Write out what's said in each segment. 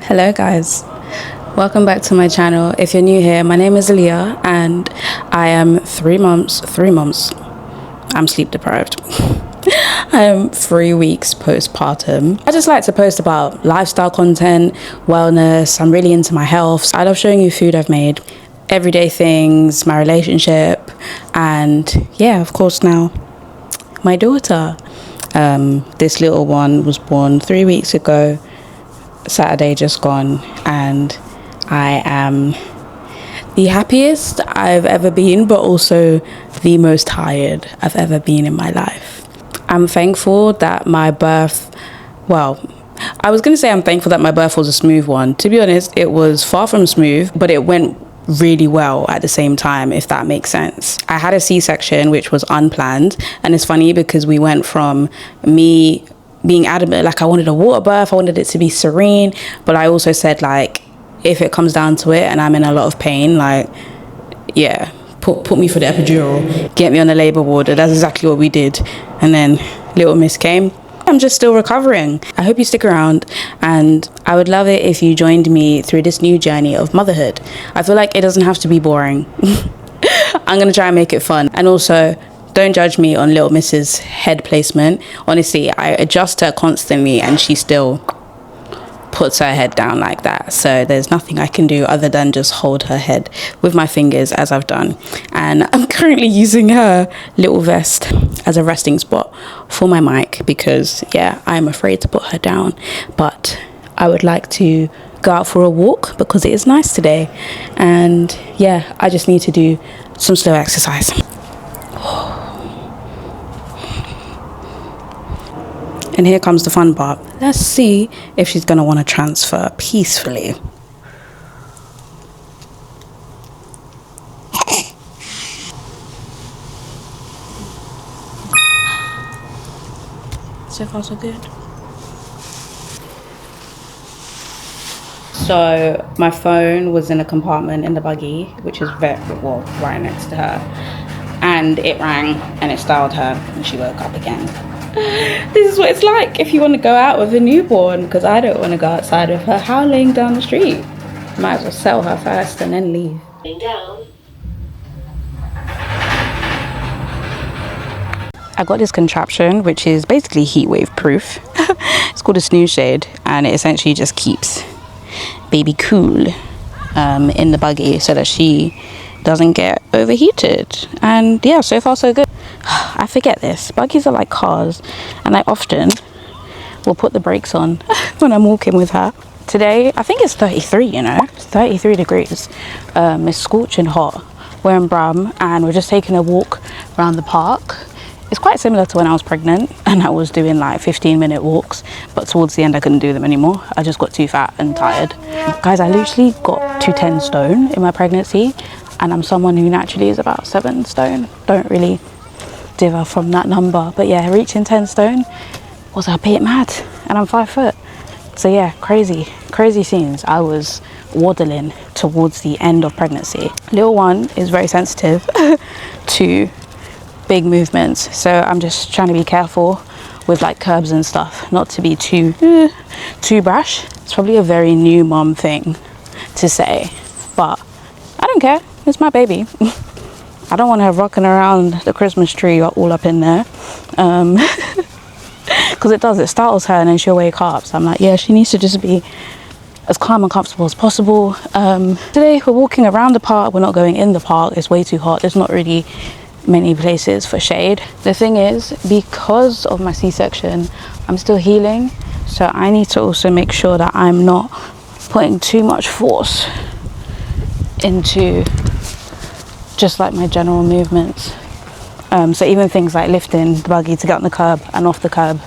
Hello guys, welcome back to my channel. If you're new here, my name is Aaliyah and I am 3 months, I'm sleep deprived. I am 3 weeks postpartum. I just like to post about lifestyle content, wellness. I'm really into my health. I love showing you food I've made, everyday things, my relationship, and yeah, of course now, my daughter. This little one was born 3 weeks ago, Saturday just gone, and I am the happiest I've ever been, but also the most tired I've ever been in my life. I'm thankful that my birth, well, I was going to say I'm thankful that my birth was a smooth one. To be honest, it was far from smooth, but it went really well at the same time, if that makes sense. I had a C-section, which was unplanned, and it's funny because we went from me being adamant, like I wanted a water birth, I wanted it to be serene, but I also said, like, if it comes down to it and I'm in a lot of pain, like, yeah, put me for the epidural, get me on the labor ward. That's exactly what we did. And then little miss came. I'm just still recovering. I hope you stick around, and I would love it if you joined me through this new journey of motherhood. I feel like it doesn't have to be boring. I'm gonna try and make it fun. And also, don't judge me on little Miss's head placement. Honestly, I adjust her constantly and she still puts her head down like that. So there's nothing I can do other than just hold her head with my fingers, as I've done. And I'm currently using her little vest as a resting spot for my mic because, yeah, I'm afraid to put her down. But I would like to go out for a walk because it is nice today. And yeah, I just need to do some slow exercise. And here comes the fun part. Let's see if she's gonna wanna transfer peacefully. So far so good. So my phone was in a compartment in the buggy, which is right next to her. And it rang and it startled her and she woke up again. This is what it's like if you want to go out with a newborn, because I don't want to go outside with her howling down the street. Might as well sell her first and then leave. I got this contraption which is basically heatwave proof. It's called a snooze shade, and it essentially just keeps baby cool in the buggy so that she doesn't get overheated. And yeah, so far so good. I forget this. Buggies are like cars, and I often will put the brakes on when I'm walking with her. Today, I think it's 33, you know, it's 33 degrees. It's scorching hot. We're in Brum, and we're just taking a walk around the park. It's quite similar to when I was pregnant, and I was doing like 15-minute walks, but towards the end I couldn't do them anymore. I just got too fat and tired. Guys, I literally got to 10 stone in my pregnancy, and I'm someone who naturally is about 7 stone. Don't really differ from that number, but yeah, reaching 10 stone was a bit mad, and I'm 5 foot. So yeah, crazy scenes. I was waddling towards the end of pregnancy. Little one is very sensitive to big movements, so I'm just trying to be careful with like curbs and stuff, not to be too brash. It's probably a very new mom thing to say, but I don't care. It's my baby. I don't want her rocking around the Christmas tree all up in there, because it startles her and then she'll wake up. So I'm like, yeah, she needs to just be as calm and comfortable as possible. Today we're walking around the park. We're not going in the park. It's way too hot. There's not really many places for shade. The thing is, because of my C-section, I'm still healing, so I need to also make sure that I'm not putting too much force into just like my general movements. So even things like lifting the buggy to get on the curb and off the curb,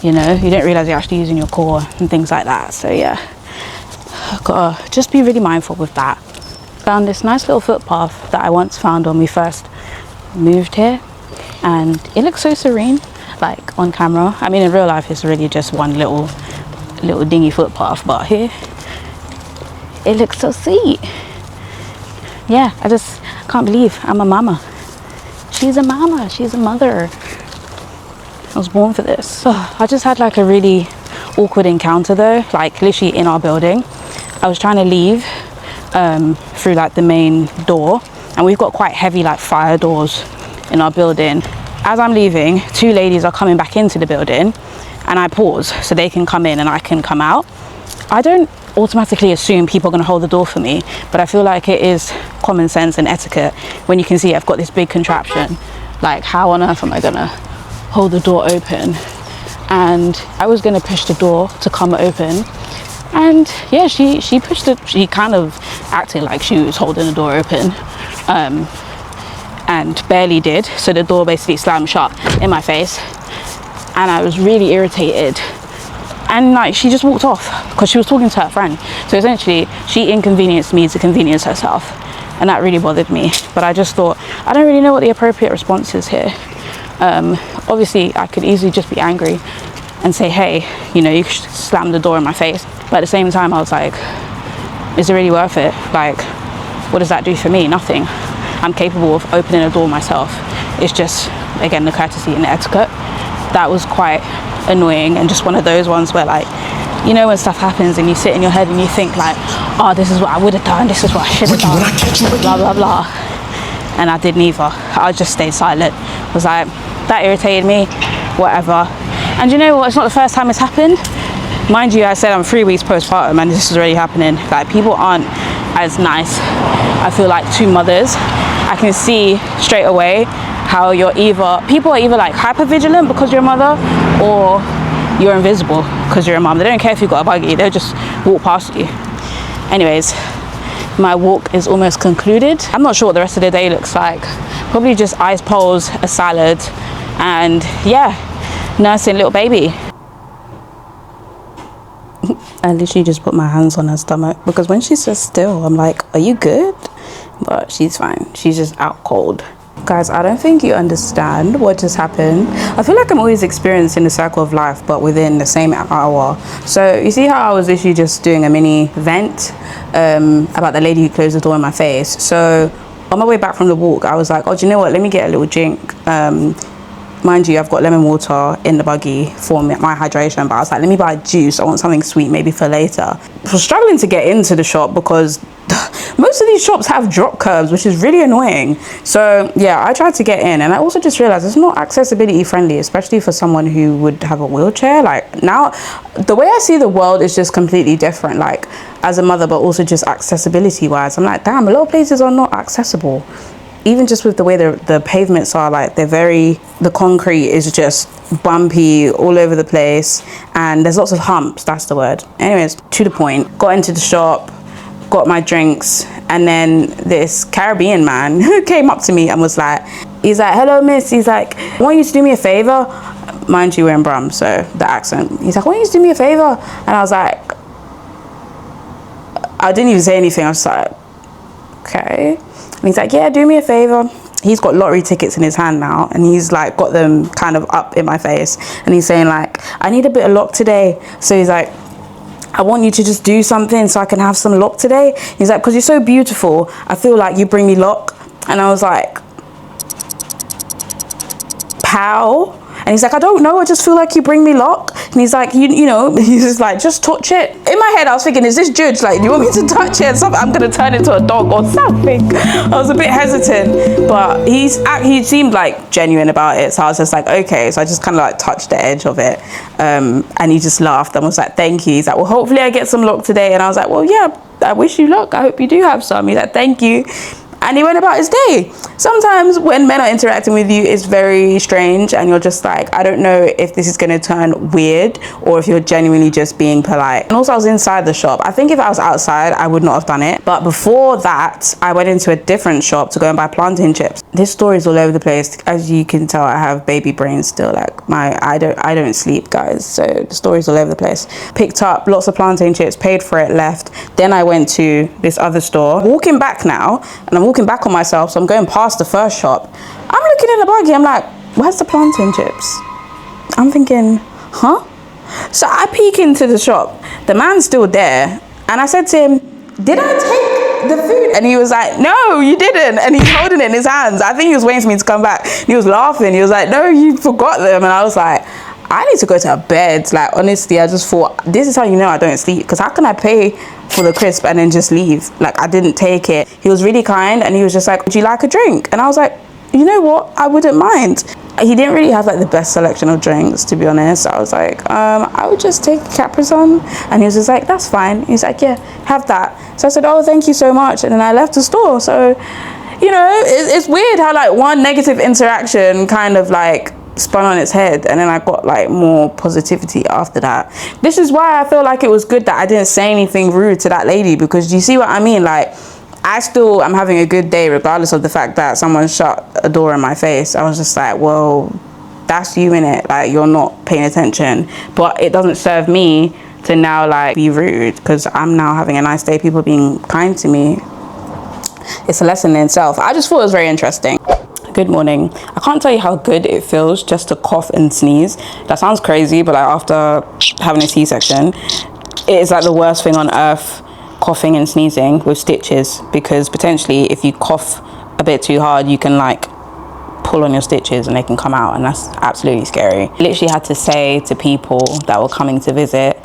you know, you don't realize you're actually using your core and things like that. So yeah, I've gotta just be really mindful with that. Found this nice little footpath that I once found when we first moved here, and it looks so serene, like on camera. I mean, in real life it's really just one little dingy footpath, but here it looks so sweet. Yeah, I just can't believe I'm a mama. She's a mama, she's a mother. I was born for this. I just had like a really awkward encounter though, like literally in our building. I was trying to leave through like the main door, and we've got quite heavy like fire doors in our building. As I'm leaving, two ladies are coming back into the building, and I pause so they can come in and I can come out. I don't automatically assume people are going to hold the door for me, but I feel like it is common sense and etiquette when you can see I've got this big contraption. Like, how on earth am I going to hold the door open? And I was going to push the door to come open, and yeah, she pushed it. She kind of acted like she was holding the door open, and barely did. So the door basically slammed shut in my face, and I was really irritated. And like, she just walked off because she was talking to her friend. So essentially, she inconvenienced me to convenience herself, and that really bothered me. But I just thought, I don't really know what the appropriate response is here. Obviously, I could easily just be angry and say, hey, you know, you slammed the door in my face. But at the same time, I was like, is it really worth it? Like, what does that do for me? Nothing. I'm capable of opening a door myself. It's just, again, the courtesy and the etiquette. That was quite annoying, and just one of those ones where, like, you know, when stuff happens and you sit in your head and you think like, oh, this is what I would have done, this is what I should have done, blah blah blah, and I did neither. I just stayed silent. Was like, that irritated me, whatever. And you know what, it's not the first time it's happened. Mind you, I said I'm 3 weeks postpartum and this is already happening. Like, people aren't as nice, I feel like, to mothers. I can see straight away how people are either like hyper vigilant because you're a mother, or you're invisible because you're a mom. They don't care if you've got a buggy, they'll just walk past you. Anyways, my walk is almost concluded. I'm not sure what the rest of the day looks like. Probably just ice poles, a salad, and yeah, nursing little baby. I literally just put my hands on her stomach because when she's just still, I'm like, are you good? But she's fine. She's just out cold. Guys, I don't think you understand what just happened. I feel like I'm always experiencing the cycle of life, but within the same hour. So you see how I was literally just doing a mini vent about the lady who closed the door in my face. So on my way back from the walk, I was like, oh, do you know what? Let me get a little drink. Mind you, I've got lemon water in the buggy for my hydration, but I was like, let me buy juice. I want something sweet, maybe for later. I was struggling to get into the shop because most of these shops have drop curbs, which is really annoying. So yeah, I tried to get in, and I also just realized it's not accessibility friendly, especially for someone who would have a wheelchair. Like, now, the way I see the world is just completely different, like as a mother, but also just accessibility wise. I'm like, damn, a lot of places are not accessible. Even just with the way the pavements are, like, the concrete is just bumpy all over the place, and there's lots of humps, that's the word. Anyways, to the point, got into the shop, got my drinks, and then this Caribbean man who came up to me and was like, he's like, hello miss, he's like, I want you to do me a favor. Mind you, we're in Brum, so the accent. He's like, I want you to do me a favor. And I was like, I didn't even say anything. I was like, okay. And he's like, yeah, do me a favor. He's got lottery tickets in his hand now, and he's like got them kind of up in my face, and he's saying like, I need a bit of luck today. So he's like, I want you to just do something so I can have some luck today. He's like, because you're so beautiful, I feel like you bring me luck. And I was like, pow. And he's like, I don't know, I just feel like you bring me luck. And he's like, you know, he's just like, just touch it. In my head, I was thinking, is this Judge? Like, do you want me to touch it? I'm going to turn into a dog or something. I was a bit hesitant, but he seemed like genuine about it. So I was just like, okay. So I just kind of like touched the edge of it. And he just laughed and was like, thank you. He's like, well, hopefully I get some luck today. And I was like, well, yeah, I wish you luck. I hope you do have some. He's like, thank you. And he went about his day. Sometimes when men are interacting with you, it's very strange, and you're just like, I don't know if this is going to turn weird or if you're genuinely just being polite. And also, I was inside the shop. I think if I was outside, I would not have done it. But before that, I went into a different shop to go and buy plantain chips. This story is all over the place. As you can tell, I have baby brain still. Like, I don't sleep, guys. So the story's all over the place. Picked up lots of plantain chips, paid for it, left. Then I went to this other store. Walking back now, and I'm walking back on myself, so I'm going past the first shop. I'm looking in the buggy, I'm like, where's the plantain chips? I'm thinking, huh? So I peek into the shop, the man's still there, and I said to him, did I take the food. And he was like, no, you didn't. And he's holding it in his hands. I think he was waiting for me to come back. He was laughing. He was like, no, you forgot them. And I was like, I need to go to bed. Like, honestly, I just thought, this is how you know I don't sleep. Because how can I pay for the crisp and then just leave? Like, I didn't take it. He was really kind. And he was just like, would you like a drink? And I was like, you know what? I wouldn't mind. He didn't really have like the best selection of drinks, to be honest. I was like, I would just take Capri Sun. And he was just like, that's fine. He's like, yeah, have that. So I said, oh, thank you so much. And then I left the store. So, you know, it's weird how like one negative interaction kind of like spun on its head, and then I got like more positivity after that. This is why I feel like it was good that I didn't say anything rude to that lady, because you see what I mean? Like, I still am having a good day regardless of the fact that someone shut a door in my face. I was just like, well, that's you, innit? Like, you're not paying attention. But it doesn't serve me to now like be rude, because I'm now having a nice day, people being kind to me. It's a lesson in itself. I just thought it was very interesting. Good morning. I can't tell you how good it feels just to cough and sneeze. That sounds crazy, but like after having a C-section, it is like the worst thing on earth, coughing and sneezing with stitches, because potentially if you cough a bit too hard, you can like pull on your stitches and they can come out, and that's absolutely scary. I literally had to say to people that were coming to visit,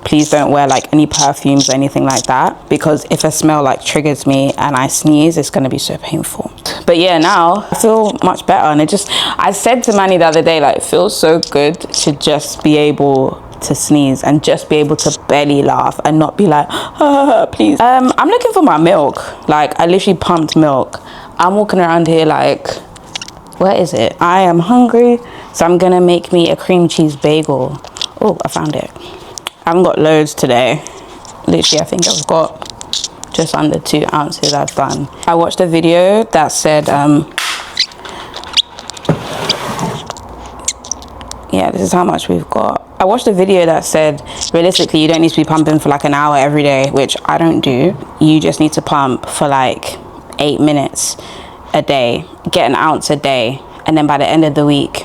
please don't wear like any perfumes or anything like that, because if a smell like triggers me and I sneeze, it's going to be so painful. But yeah, now I feel much better. And I said to Manny the other day, like, it feels so good to just be able to sneeze and just be able to belly laugh and not be like, please. I'm looking for my milk. Like, I literally pumped milk. I'm walking around here like, where is it? I am hungry, so I'm gonna make me a cream cheese bagel. Oh, I found it. I haven't got loads today. Literally, I think I've got just under 2 ounces I've done. I watched a video that said, yeah, this is how much we've got. I watched a video that said, realistically, you don't need to be pumping for like an hour every day, which I don't do. You just need to pump for like 8 minutes a day, get an ounce a day. And then by the end of the week,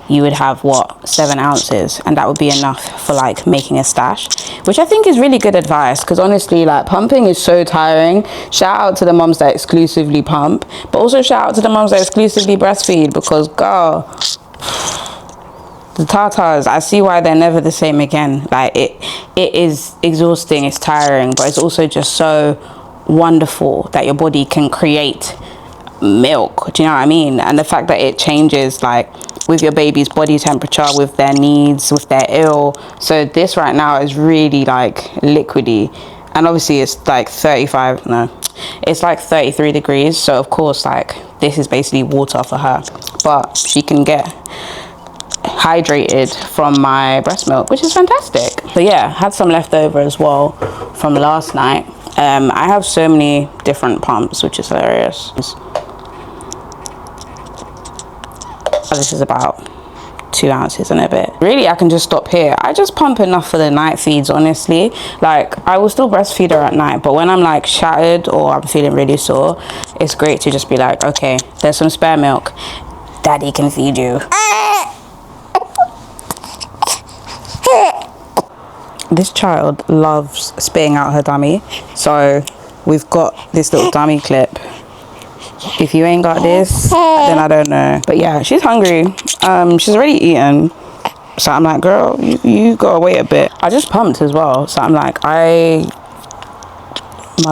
you would have what, 7 ounces, and that would be enough for like making a stash, which I think is really good advice, because honestly, like, pumping is so tiring. Shout out to the moms that exclusively pump, but also shout out to the moms that exclusively breastfeed, because girl, the tatas, I see why they're never the same again. Like, it is exhausting, it's tiring, but it's also just so wonderful that your body can create milk. Do you know what I mean? And the fact that it changes like with your baby's body temperature, with their needs, with their ill. So this right now is really like liquidy, and obviously it's like 33 degrees, so of course like this is basically water for her, but she can get hydrated from my breast milk, which is fantastic. So yeah, had some leftover as well from last night. I have so many different pumps, which is hilarious. This is about 2 ounces and a bit. Really, I can just stop here. I just pump enough for the night feeds, honestly. Like, I will still breastfeed her at night, but when I'm like shattered or I'm feeling really sore, it's great to just be like, okay, there's some spare milk, daddy can feed you. This child loves spitting out her dummy, so we've got this little dummy clip. If you ain't got this, then I don't know. But yeah, she's hungry. She's already eaten, so I'm like, girl, you gotta wait a bit. I just pumped as well, so I'm like, my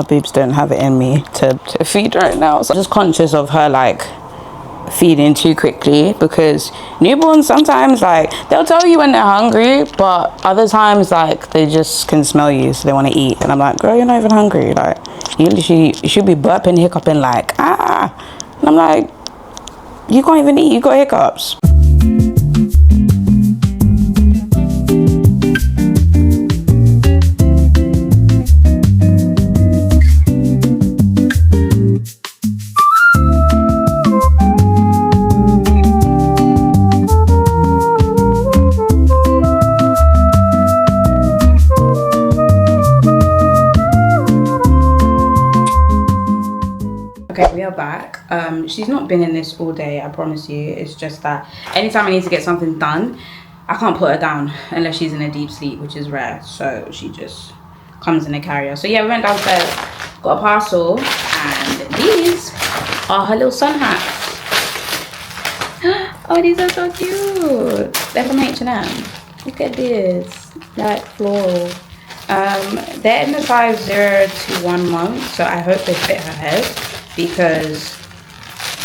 boobs don't have it in me to feed right now. So I'm just conscious of her like feeding too quickly, because newborns sometimes like they'll tell you when they're hungry, but other times like they just can smell you, so they want to eat. And I'm like, girl, you're not even hungry. Like, you should be burping, hiccuping like, and I'm like, you can't even eat, you got hiccups. Okay, we are back. She's not been in this all day, I promise you. It's just that anytime I need to get something done, I can't put her down unless she's in a deep sleep, which is rare. So she just comes in a carrier. So yeah, we went downstairs got a parcel, and these are her little sun hats. Oh, these are so cute. They're from H&M. Look at this, like floral. They're in the size 0 to 1 month, so I hope they fit her head, because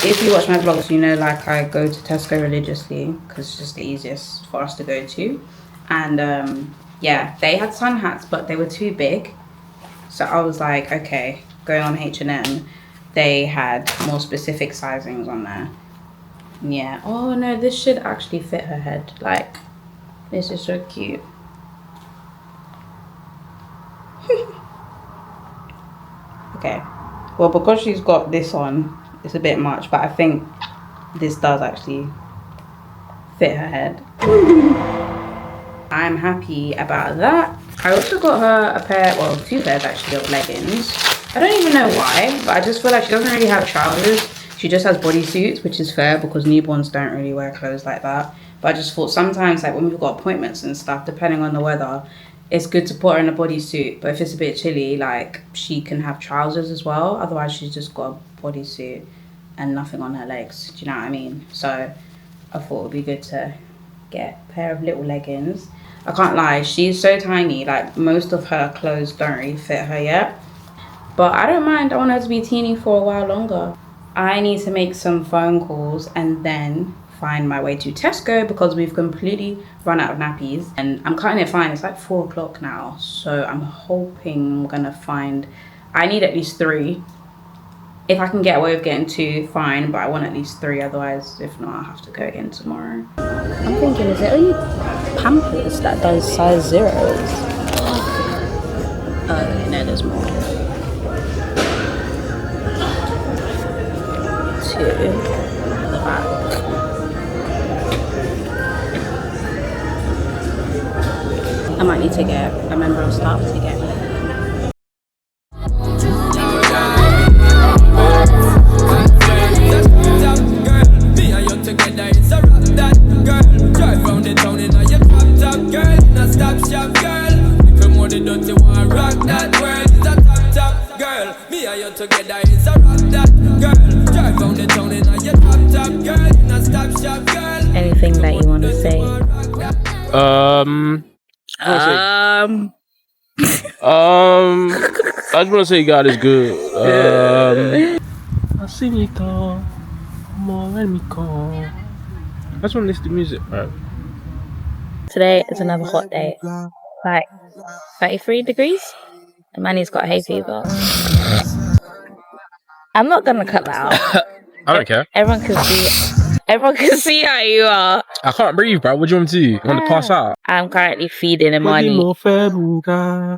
if you watch my vlogs, you know, like, I go to Tesco religiously because it's just the easiest for us to go to. And yeah, they had sun hats, but they were too big, so I was like, okay, going on H&M, they had more specific sizings on there. Yeah. Oh no, this should actually fit her head. Like, this is so cute. Okay, well, because she's got this on, it's a bit much, but I think this does actually fit her head. I'm happy about that. I also got her a pair, well, 2 pairs actually, of leggings. I don't even know why, but I just feel like she doesn't really have trousers. She just has bodysuits, which is fair because newborns don't really wear clothes like that. But I just thought sometimes, like, when we've got appointments and stuff, depending on the weather, it's good to put her in a bodysuit. But if it's a bit chilly, like, she can have trousers as well. Otherwise, she's just got a bodysuit and nothing on her legs. Do you know what I mean? So I thought it would be good to get a pair of little leggings. I can't lie, she's so tiny. Like, most of her clothes don't really fit her yet. But I don't mind. I want her to be teeny for a while longer. I need to make some phone calls and then find my way to Tesco because we've completely run out of nappies, and I'm cutting it fine. It's like 4 o'clock now, so I'm hoping I'm gonna find, I need at least 3. If I can get away with getting 2, fine, but I want at least 3, otherwise if not, I'll have to go again tomorrow. I'm thinking, is it only Pampers that does size 0s? Oh no, there's more. 2 at the back. I might need to get a member of staff to get me. Anything that you want to say? I just want to say God is good. I sing it all. More let me call. I just want to listen to music, bro. Today is another hot day. Like 33 degrees. And Manny's got hay fever. I'm not gonna cut that out. I don't care. Everyone can see. Everyone can see how you are. I can't breathe, bro. What do you want me to do? You want to pass out? I'm currently feeding Imani,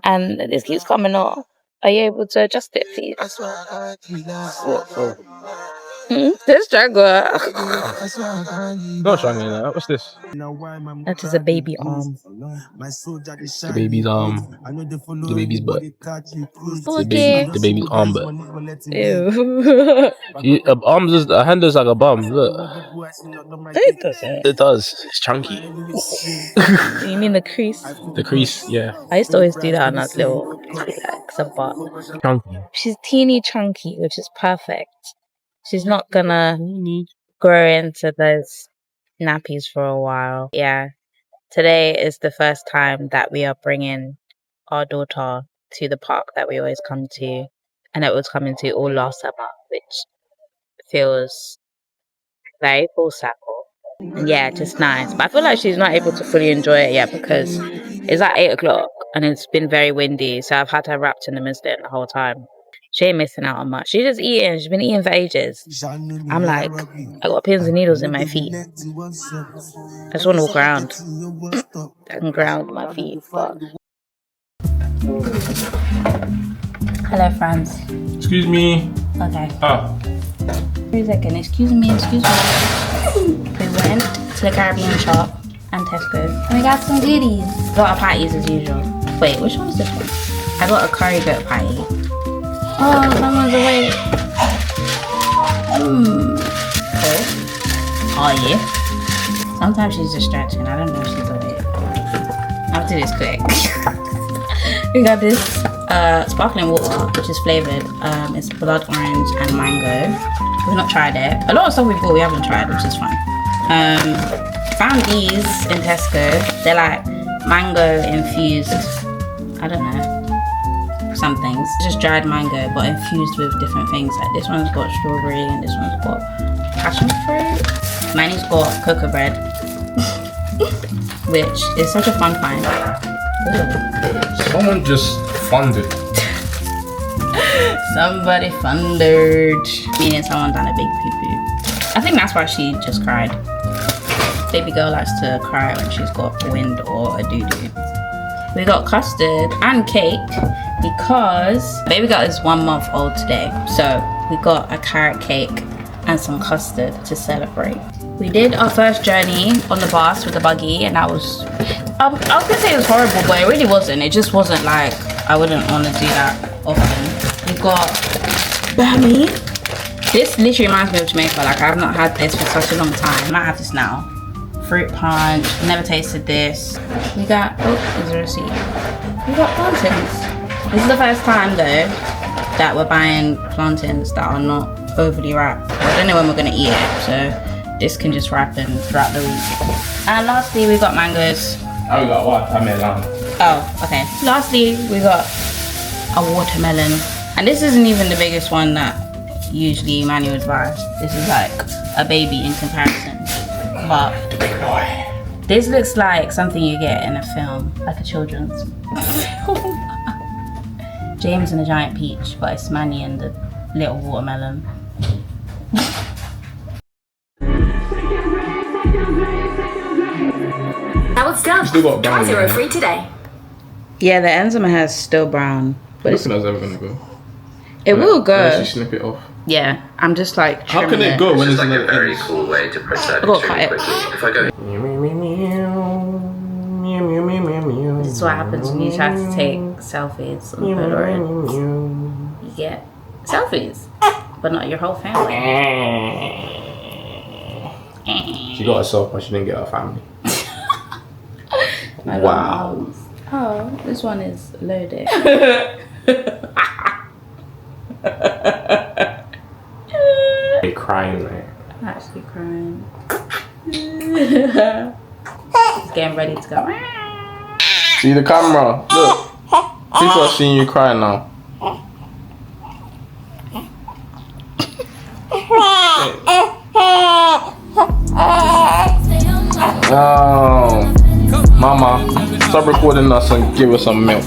and this keeps coming off. Are you able to adjust it, please? This jungle. Not struggling that. What's this? That is a baby arm. The baby's the baby's butt. Okay. The baby's arm butt. Ew. A hand is like a bum. Look. It doesn't. It does. It's chunky. You mean the crease? The crease, yeah. I used to always do that on that little legs of butt. Chunky. She's teeny chunky, which is perfect. She's not gonna grow into those nappies for a while. Yeah. Today is the first time that we are bringing our daughter to the park that we always come to, and it was coming to all last summer, which feels very full circle. Yeah, just nice. But I feel like she's not able to fully enjoy it yet because it's at 8 o'clock and it's been very windy, so I've had her wrapped in the mist the whole time. She ain't missing out on much. She's just eating. She's been eating for ages. I'm like, I got pins and needles in my feet. I just want to walk around and ground my feet. But... Hello, friends. Excuse me. Okay. Ah. Wait a second. Excuse me. We went to the Caribbean shop and Tesco. And we got some goodies. Got our patties as usual. Wait, which one is this one? I got a curry goat patty. Oh, someone's awake. Cool. Oh, yeah. Sometimes she's just stretching. I don't know if she's awake. I'll do this quick. We got this sparkling water, which is flavored. It's blood orange and mango. We've not tried it. A lot of stuff we bought we haven't tried, which is fun. Found these in Tesco. They're like mango infused. I don't know. Some things. Just dried mango, but infused with different things. Like this one's got strawberry and this one's got passion fruit. Mine's got cocoa bread, which is such a fun find. Ooh. Someone just funded. Somebody funded. Meaning someone done a big poo-poo. I think that's why she just cried. Baby girl likes to cry when she's got wind or a doo-doo. We got custard and cake because baby girl is 1 month old today. So we got a carrot cake and some custard to celebrate. We did our first journey on the bus with the buggy, and that was, I was gonna say it was horrible, but it really wasn't. It just wasn't like, I wouldn't want to do that often. We got Bammy. This literally reminds me of Jamaica. Like, I've not had this for such a long time. I might have this now. Fruit punch, never tasted this. We got, oh, is there a receipt? We got plantains. This is the first time though that we're buying plantains that are not overly wrapped. I don't know when we're gonna eat it, so this can just ripen throughout the week. And lastly, we got mangoes. Oh, we got watermelon. Oh, okay. Lastly, we got a watermelon. And this isn't even the biggest one that usually Manny would buy. This is like a baby in comparison. But this looks like something you get in a film, like a children's film. James and the giant peach, but it's Manny and the little watermelon. Now it's done. Still got Try brown. 0 free today. Yeah, the ends of my hair is still brown, but Looking as ever gonna go. it will go. Unless you snip it off. Yeah, I'm just like How can trimming it go when It's it's like in a the very ends? cool way to preserve I got it cut really it. quickly. If I go This is what happens when you try to take selfies on Polaroid. You get selfies, but not your whole family. She got herself, but she didn't get her family. My Wow. little mouse. Oh, this one is loaded. They crying, man. I'm actually crying. It's getting ready to go. See the camera. Look. People are seeing you crying now. Oh, Mama, stop recording us and give us some milk.